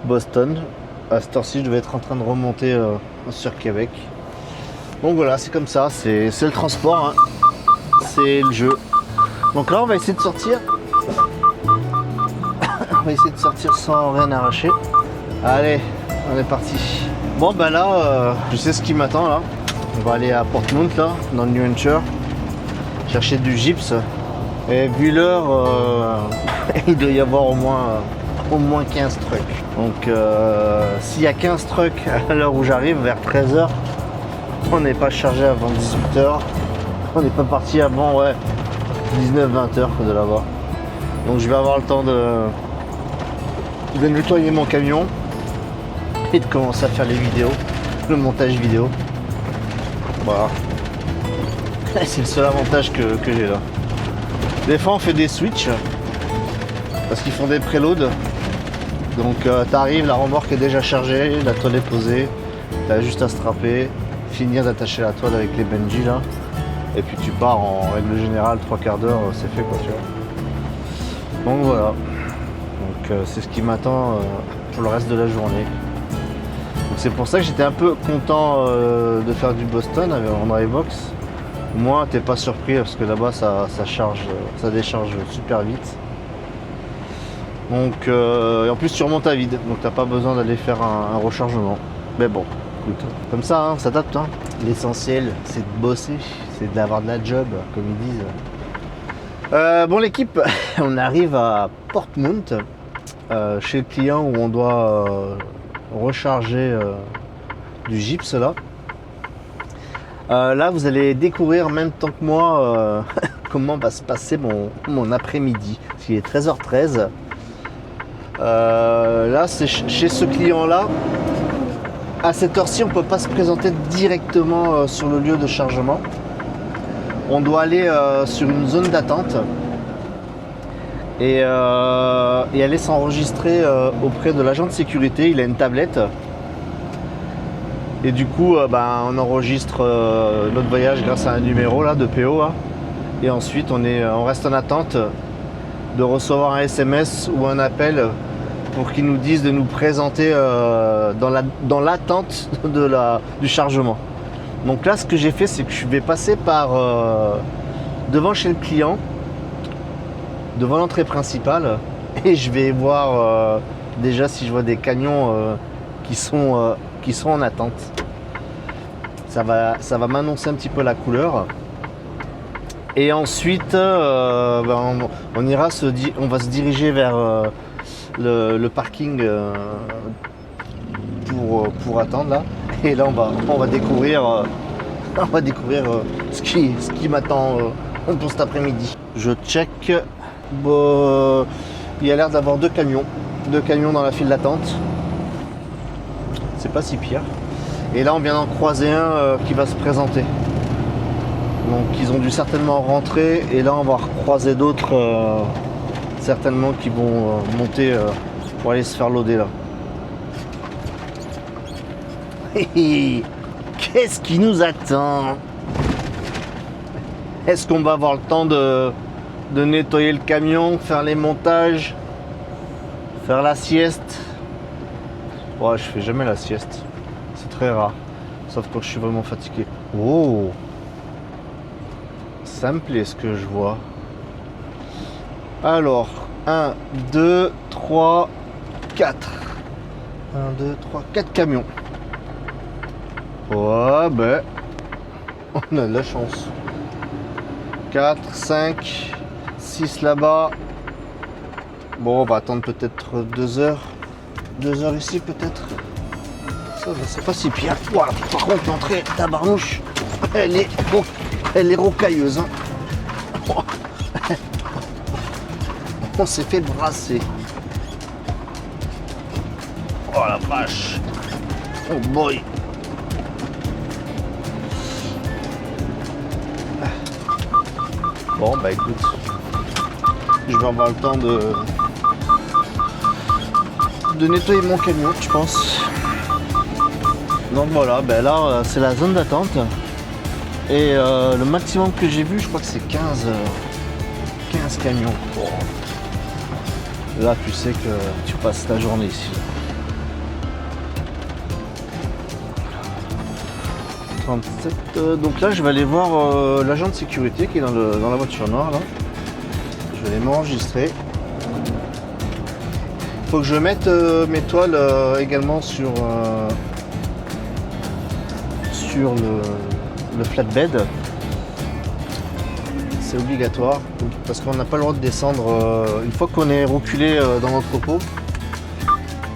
A: Boston. À cette heure-ci, je devais être en train de remonter sur Québec. Donc voilà, c'est comme ça. C'est le transport. Hein. C'est le jeu. Donc là, on va essayer de sortir. On va essayer de sortir sans rien arracher. Allez, on est parti. Bon ben là, je sais ce qui m'attend là. On va aller à Portmount là, dans le New Hampshire, chercher du gypse. Et vu l'heure, il doit y avoir au moins 15 trucks. Donc s'il y a 15 trucks à l'heure où j'arrive, vers 13h, on n'est pas chargé avant 18h. On n'est pas parti avant 19-20h de là-bas. Donc je vais avoir le temps de nettoyer mon camion et de commencer à faire les vidéos, le montage vidéo. Voilà. C'est le seul avantage que j'ai là. Des fois on fait des switches parce qu'ils font des préloads. Donc t'arrives, la remorque est déjà chargée, la toile est posée, t'as juste à strapper, finir d'attacher la toile avec les Benji là. Et puis tu pars en règle générale, 3/4 d'heure, c'est fait quoi, tu vois. Donc voilà. Donc c'est ce qui m'attend pour le reste de la journée. Donc c'est pour ça que j'étais un peu content de faire du Boston en Drybox. Au moins t'es pas surpris parce que là-bas ça charge, ça décharge super vite. Donc et en plus tu remontes à vide, donc t'as pas besoin d'aller faire un rechargement. Mais bon, écoute, comme ça, hein, ça adapte. Hein. L'essentiel c'est de bosser, c'est d'avoir de la job, comme ils disent. Bon l'équipe, on arrive à Portmount, chez le client où on doit recharger du gypse là. Là vous allez découvrir en même temps que moi comment va se passer mon après-midi. Parce qu'il est 13h13. Là c'est chez ce client là. À cette heure-ci on ne peut pas se présenter directement sur le lieu de chargement. On doit aller sur une zone d'attente et aller s'enregistrer auprès de l'agent de sécurité. Il a une tablette. Et du coup, on enregistre notre voyage grâce à un numéro là, de PO. Hein. Et ensuite, on reste en attente de recevoir un SMS ou un appel pour qu'ils nous disent de nous présenter dans l'attente du chargement. Donc là, ce que j'ai fait, c'est que je vais passer par devant chez le client, devant l'entrée principale, et je vais voir déjà si je vois des camions qui sont en attente. Ça va m'annoncer un petit peu la couleur. Et ensuite, on va se diriger vers le parking pour attendre là. Et là, on va découvrir, ce qui m'attend pour cet après-midi. Je check. Il y a l'air d'avoir deux camions dans la file d'attente. C'est pas si pire. Et là, on vient d'en croiser un qui va se présenter. Donc ils ont dû certainement rentrer et là on va recroiser d'autres certainement qui vont monter pour aller se faire loader là. Qu'est-ce qui nous attend? Est-ce qu'on va avoir le temps de nettoyer le camion, faire les montages, faire la sieste? Ouais, je fais jamais la sieste, c'est très rare, sauf quand je suis vraiment fatigué. Oh, ça me plaît ce que je vois. Alors, 1, 2, 3, 4. 1, 2, 3, 4 camions. Ouais, on a de la chance. 4, 5, 6 là-bas. Bon, on va attendre peut-être 2 heures. 2 heures ici peut-être. Ça va, c'est pas si pire. Voilà. Par contre, l'entrée, tabarnouche, elle est rocailleuse. Hein. On s'est fait brasser. Oh la vache. Oh boy. Bon écoute, je vais avoir le temps de nettoyer mon camion, je pense. Donc voilà, là c'est la zone d'attente. Et le maximum que j'ai vu, je crois que c'est 15 camions. Oh. Là, tu sais que tu passes ta journée ici. 37. Donc là, je vais aller voir l'agent de sécurité qui est dans la voiture noire. Là. Je vais aller m'enregistrer. Il faut que je mette mes toiles également sur le flatbed. C'est obligatoire parce qu'on n'a pas le droit de descendre une fois qu'on est reculé dans l'entrepôt,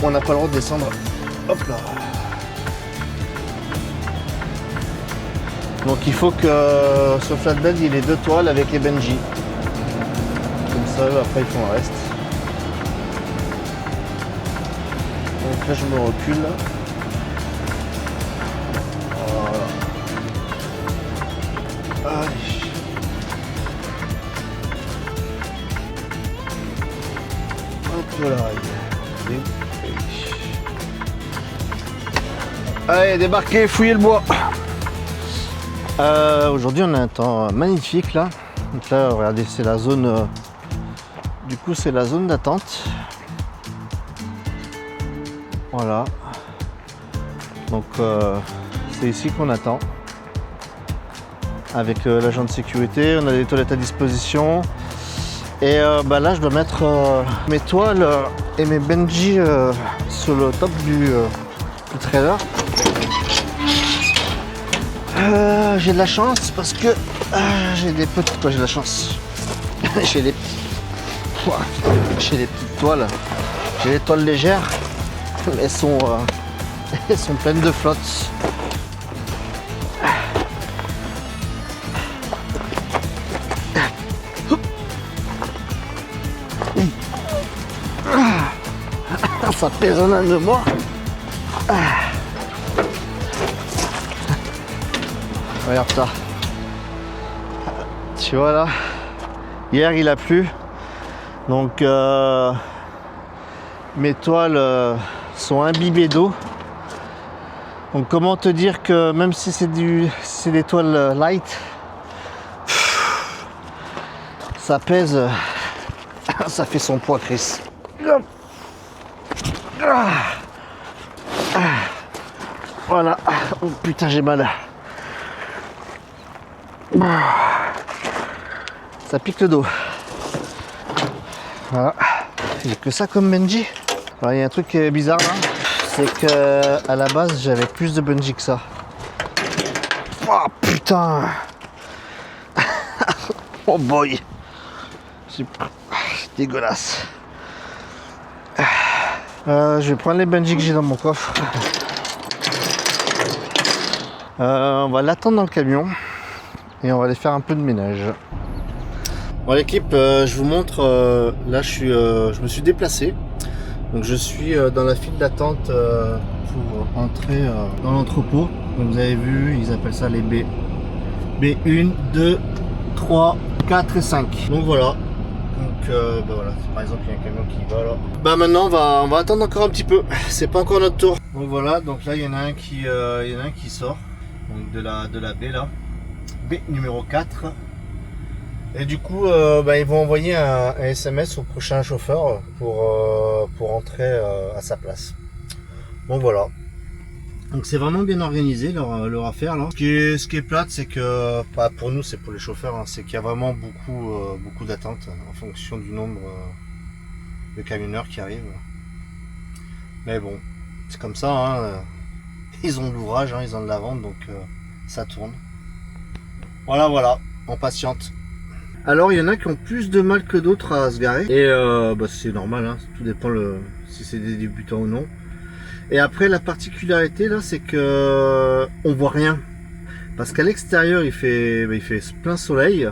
A: on n'a pas le droit de descendre. Hop là. Donc il faut que ce flatbed il ait 2 toiles avec les Benji. Comme ça après ils font le reste. Donc là je me recule. Voilà. Allez. Voilà. Allez, débarquez, fouillez le bois. Aujourd'hui on a un temps magnifique là. Donc là regardez, c'est la zone du coup c'est la zone d'attente. Voilà. Donc c'est ici qu'on attend. Avec l'agent de sécurité, on a des toilettes à disposition. Et là je dois mettre mes toiles et mes Benji sur le top du trailer. J'ai de la chance parce que j'ai des petites j'ai de la chance. j'ai des petites toiles. J'ai des toiles légères. Elles sont pleines de flotte. Ça pèse un âne de moi. Regarde ça. Tu vois là, hier il a plu, donc mes toiles sont imbibées d'eau. Donc comment te dire que même si c'est des toiles light, ça pèse, ça fait son poids, Chris. Voilà. Oh putain, j'ai mal. Ça pique le dos. Voilà. J'ai que ça comme bungee. Alors il y a un truc qui est bizarre là, c'est que à la base j'avais plus de bungee que ça. Oh putain. Oh boy. C'est dégueulasse. Je vais prendre les bungees que j'ai dans mon coffre. On va l'attendre dans le camion et on va aller faire un peu de ménage. Bon l'équipe, je vous montre, là je me suis déplacé. Donc je suis dans la file d'attente pour entrer dans l'entrepôt. Comme vous avez vu, ils appellent ça les B. B1, 2, 3, 4 et 5. Donc voilà. Donc bah voilà, par exemple il y a un camion qui va là. Bah maintenant on va attendre encore un petit peu. C'est pas encore notre tour. Donc voilà, donc là il y en a un qui sort. Donc de la B là. B numéro 4. Et du coup, ils vont envoyer un SMS au prochain chauffeur pour entrer à sa place. Donc voilà. Donc c'est vraiment bien organisé leur affaire là. Ce qui est plate, c'est que pour nous, c'est pour les chauffeurs, hein, c'est qu'il y a vraiment beaucoup d'attentes en fonction du nombre de camionneurs qui arrivent. Mais bon, c'est comme ça. Hein, ils ont de l'ouvrage, hein, ils ont de la vente, donc ça tourne. Voilà, on patiente. Alors il y en a qui ont plus de mal que d'autres à se garer et c'est normal, hein, tout dépend si c'est des débutants ou non. Et après la particularité là, c'est que on voit rien parce qu'à l'extérieur il fait plein soleil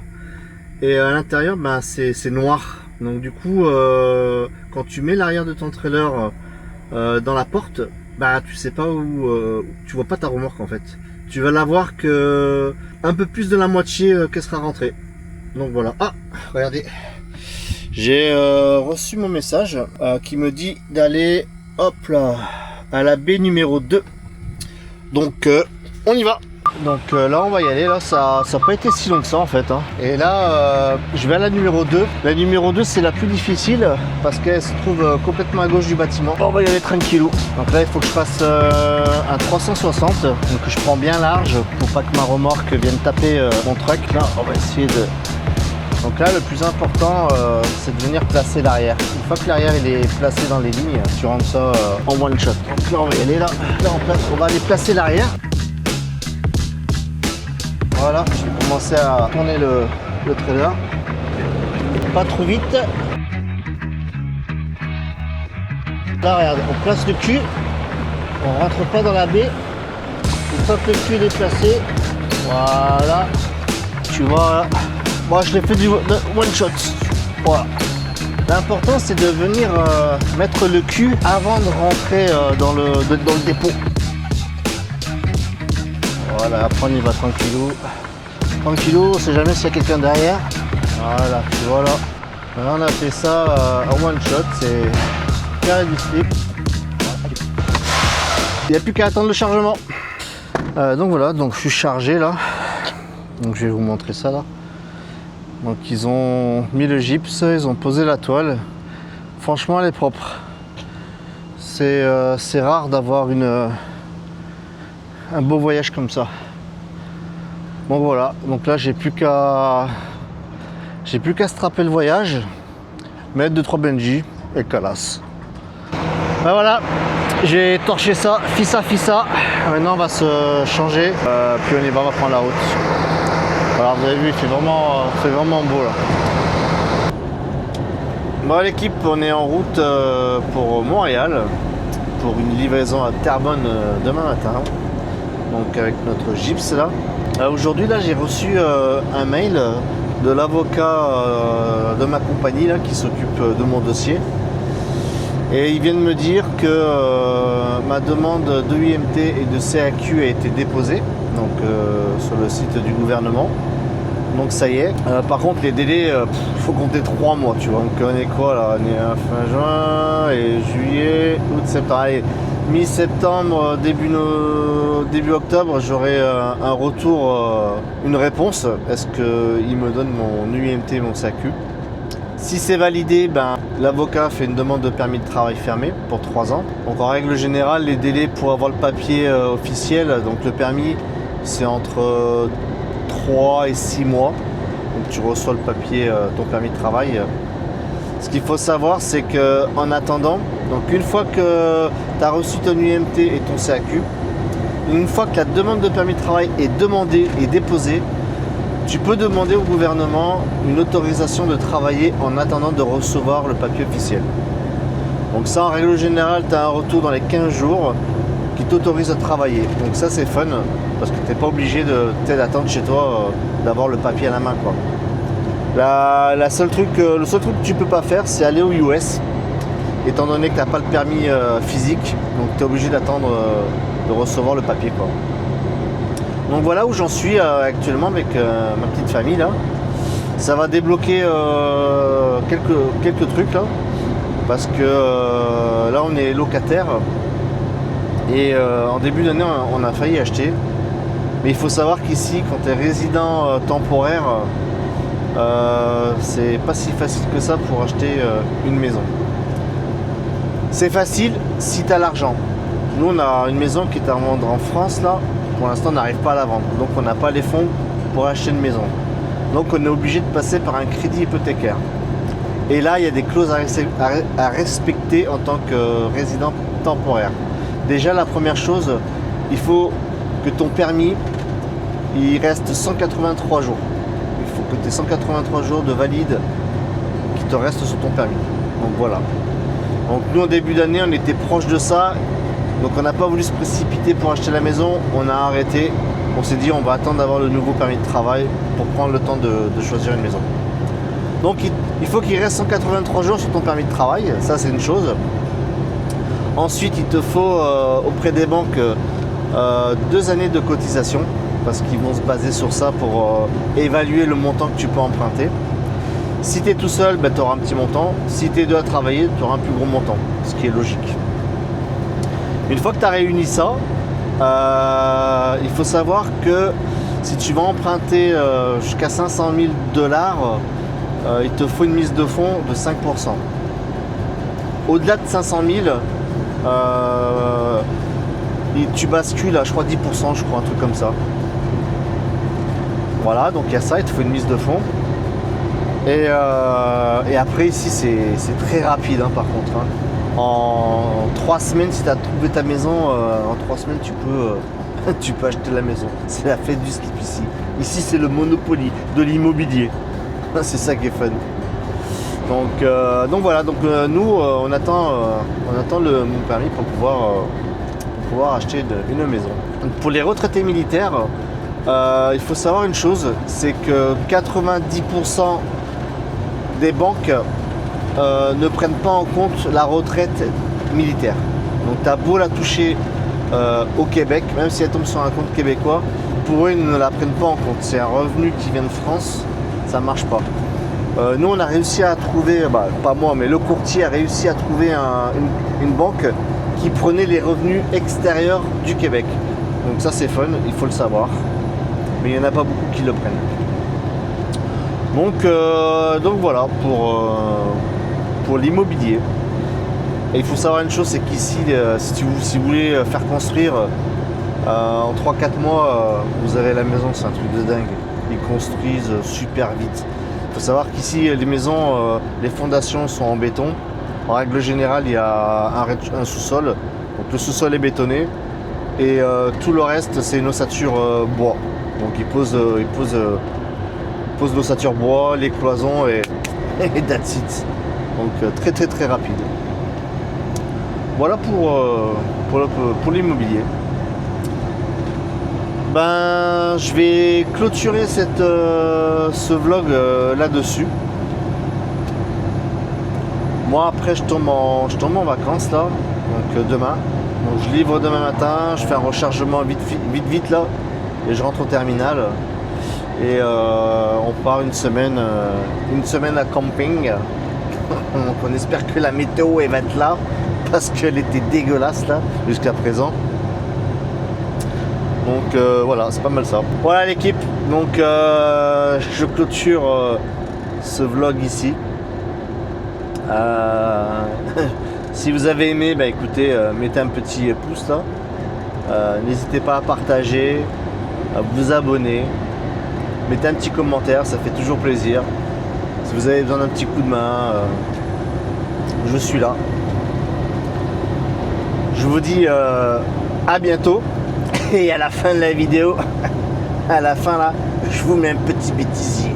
A: et à l'intérieur c'est noir. Donc du coup quand tu mets l'arrière de ton trailer dans la porte, tu sais pas où, tu vois pas ta remorque en fait. Tu vas la voir que un peu plus de la moitié qu'elle sera rentrée. Donc voilà. Ah, regardez. J'ai reçu mon message qui me dit d'aller hop là à la baie numéro 2. Donc on y va. Donc là on va y aller. Là ça n'a pas été si long que ça en fait. Hein. Et là je vais à la numéro 2. La numéro 2 c'est la plus difficile parce qu'elle se trouve complètement à gauche du bâtiment. On va y aller tranquillou. Donc là il faut que je fasse un 360. Donc je prends bien large pour pas que ma remorque vienne taper mon truck. Là on va essayer de... Donc là le plus important c'est de venir placer l'arrière. Une fois que l'arrière il est placé dans les lignes, tu rentres ça en one shot. Donc là on va y aller là on va aller placer l'arrière. Voilà, je vais commencer à tourner le trailer. Pas trop vite. Là regarde, on place le cul, on rentre pas dans la baie. Une fois que le cul est placé, voilà, tu vois. Moi je l'ai fait du one shot. Voilà. L'important c'est de venir mettre le cul avant de rentrer dans le dépôt. Voilà, après on y va tranquillou. Tranquillou, on sait jamais s'il y a quelqu'un derrière. Voilà, tu vois là. Maintenant on a fait ça en one shot, c'est carré du slip. Il n'y a plus qu'à attendre le chargement. Donc voilà, donc je suis chargé là. Donc je vais vous montrer ça là. Donc ils ont mis le gypse, ils ont posé la toile. Franchement elle est propre. C'est rare d'avoir un beau voyage comme ça. Donc voilà, donc là j'ai plus qu'à strapper le voyage, mettre 2-3 bungees et calasse. Ben voilà, j'ai torché ça, fissa. Maintenant on va se changer, puis on y va, on va prendre la route. Alors vous avez vu, il fait vraiment beau là. Bon l'équipe, on est en route pour Montréal pour une livraison à Terrebonne demain matin. Donc avec notre gypse là. Aujourd'hui là j'ai reçu un mail de l'avocat de ma compagnie là, qui s'occupe de mon dossier. Et ils viennent me dire que ma demande de UMT et de CAQ a été déposée donc, sur le site du gouvernement. Donc ça y est. Par contre les délais, il faut compter 3 mois, tu vois. Donc on est quoi là? On est à fin juin et juillet, août, septembre. Allez, mi-septembre, début octobre, j'aurai un retour, une réponse. Est-ce qu'il me donne mon UMT, mon SAQ? Si c'est validé, ben, l'avocat fait une demande de permis de travail fermé pour 3 ans. Donc en règle générale, les délais pour avoir le papier officiel, donc le permis, c'est entre 3 et 6 mois. Donc tu reçois le papier, ton permis de travail. Ce qu'il faut savoir, c'est qu'en attendant, donc une fois que tu as reçu ton UMT et ton CAQ, une fois que la demande de permis de travail est demandée et déposée, tu peux demander au gouvernement une autorisation de travailler en attendant de recevoir le papier officiel. Donc ça, en règle générale, tu as un retour dans les 15 jours qui t'autorise à travailler. Donc ça, c'est fun, parce que tu n'es pas obligé d'attendre chez toi d'avoir le papier à la main, quoi. Le seul truc que tu peux pas faire, c'est aller aux US, étant donné que tu n'as pas le permis physique, donc tu es obligé d'attendre de recevoir le papier, quoi. Donc voilà où j'en suis actuellement avec ma petite famille là. Ça va débloquer quelques trucs là, parce que là on est locataire et en début d'année on a failli acheter. Mais il faut savoir qu'ici, quand tu es résident temporaire, c'est pas si facile que ça pour acheter une maison. C'est facile si tu as l'argent. Nous on a une maison qui est à vendre en France là. Pour l'instant on n'arrive pas à la vendre. Donc on n'a pas les fonds pour acheter une maison. Donc on est obligé de passer par un crédit hypothécaire. Et là il y a des clauses à respecter en tant que résident temporaire. Déjà la première chose, il faut que ton permis il reste 183 jours. Il faut que tu aies 183 jours de valide qui te restent sur ton permis. Donc voilà. Donc nous en début d'année on était proche de ça. Donc on n'a pas voulu se précipiter pour acheter la maison. On a arrêté. On s'est dit on va attendre d'avoir le nouveau permis de travail pour prendre le temps de choisir une maison. Donc il faut qu'il reste 183 jours sur ton permis de travail. Ça c'est une chose. Ensuite il te faut auprès des banques 2 années de cotisation, parce qu'ils vont se baser sur ça pour évaluer le montant que tu peux emprunter. Si tu es tout seul, ben, tu auras un petit montant. Si tu es deux à travailler, tu auras un plus gros montant, ce qui est logique. Une fois que tu as réuni ça, il faut savoir que si tu vas emprunter jusqu'à 500 000 $, il te faut une mise de fonds de 5%. Au-delà de 500 000, tu bascules à je crois 10%, je crois, un truc comme ça. Voilà, donc il y a ça, il te faut une mise de fonds. Et après ici c'est très rapide hein, par contre. Hein. En 3 semaines, si tu as trouvé ta maison, en 3 semaines tu peux acheter la maison. C'est la fête du slip ici. Ici c'est le Monopoly de l'immobilier. C'est ça qui est fun. Donc voilà, donc nous on attend mon permis pour pouvoir acheter une maison. Donc, pour les retraités militaires, il faut savoir une chose, c'est que 90% des banques ne prennent pas en compte la retraite militaire. Donc tu as beau la toucher au Québec, même si elle tombe sur un compte québécois, pour eux ils ne la prennent pas en compte. C'est un revenu qui vient de France, ça ne marche pas. Nous on a réussi à trouver, pas moi mais le courtier a réussi à trouver une banque qui prenait les revenus extérieurs du Québec. Donc ça c'est fun, il faut le savoir. Mais il n'y en a pas beaucoup qui le prennent. Donc voilà pour l'immobilier. Et il faut savoir une chose, c'est qu'ici, si vous voulez faire construire en 3-4 mois, vous avez la maison, c'est un truc de dingue. Ils construisent super vite. Il faut savoir qu'ici, les maisons, les fondations sont en béton. En règle générale, il y a un sous-sol. Donc le sous-sol est bétonné. Et tout le reste, c'est une ossature bois. Donc ils posent l'ossature bois, les cloisons et that's it. Donc très très très rapide. Voilà pour l'immobilier. Ben, je vais clôturer ce vlog là-dessus. Moi après je tombe en vacances là, donc demain. Donc je livre demain matin, je fais un rechargement vite là et je rentre au terminal. Et on part une semaine à camping. Donc on espère que la météo elle va être là, parce qu'elle était dégueulasse là jusqu'à présent. Donc voilà, c'est pas mal ça. Voilà l'équipe, donc je clôture ce vlog ici. Si vous avez aimé, bah écoutez, mettez un petit pouce là. N'hésitez pas à partager, à vous abonner. Mettez un petit commentaire, ça fait toujours plaisir. Si vous avez besoin d'un petit coup de main, je suis là. Je vous dis à bientôt. Et à la fin de la vidéo, à la fin là, je vous mets un petit bêtisier.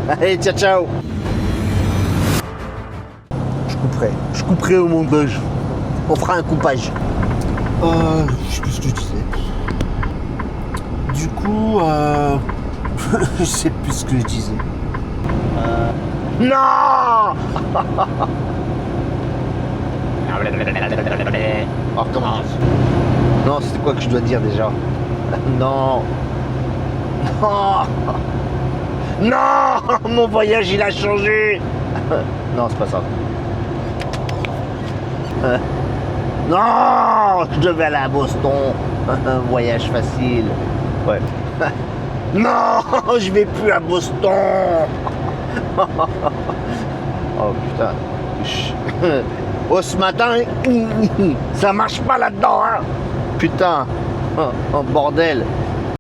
A: Allez, ciao ciao. Je couperai au montage. On fera un coupage. Je sais plus ce que je disais. Du coup, je sais plus ce que je disais. Non. On recommence. Non, c'était quoi que je dois dire déjà? Non. Non. Non. Mon voyage il a changé. Non, c'est pas ça. Non, je devais aller à Boston. Un voyage facile. Ouais. Non, je vais plus à Boston. Oh putain. Oh, ce matin, ça marche pas là-dedans, hein. Putain. Oh, bordel.